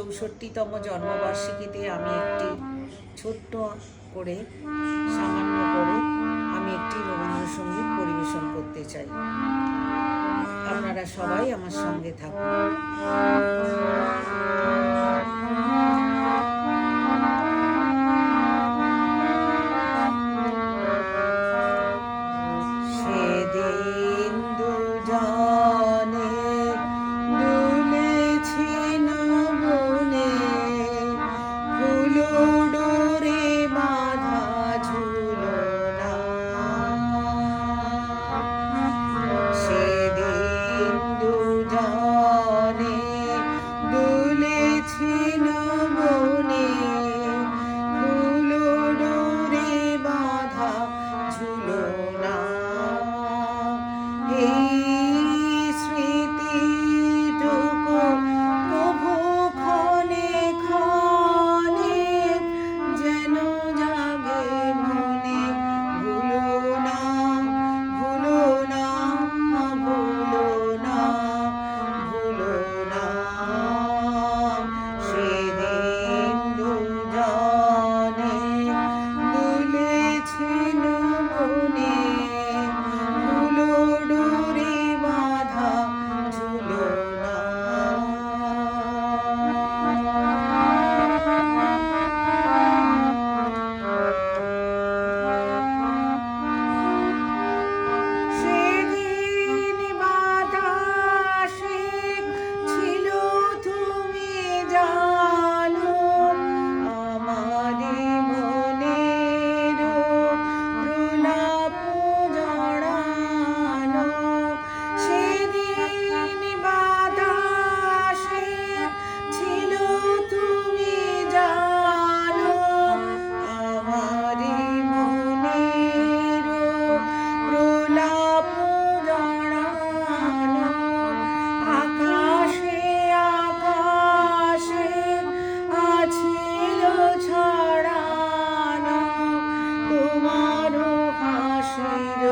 64তম জন্মবার্ষিকীতে আমি একটি ছোট্ট করে সামান্য করে আমি একটি রবীন্দ্রসঙ্গীত পরিবেশন করতে চাই। আপনারা সবাই আমার সঙ্গে থাকুন। সেদিন দুজনে দুলেছি নবনে, ফুলো ডোরে বাঁধা ঝুলনা। সেদিন দুজনে দুলেছি নবনে, ফুলো ডোরে বাঁধা ঝুলনা। এই স্মৃতিটুকু প্রভু ক্ষণে ক্ষণে যেন জাগে মনে। ভুলো না, ভুলো না, ভুলো না, ভুলো না। সেদিন দুজনে দুলেছি নবনে, ফুলো ডোরে বাঁধা ঝুলনা। সেদিন বাতাসে ছিল তুমি জানো, আমারি মনের প্রলাপ জড়ানো। সেদিন বাতাসে ছিল তুমি জানো, আমারি মনের প্রলাপ জড়ানো। আকাশে আকাশে আছিল ছড়ানো তোমার হাসির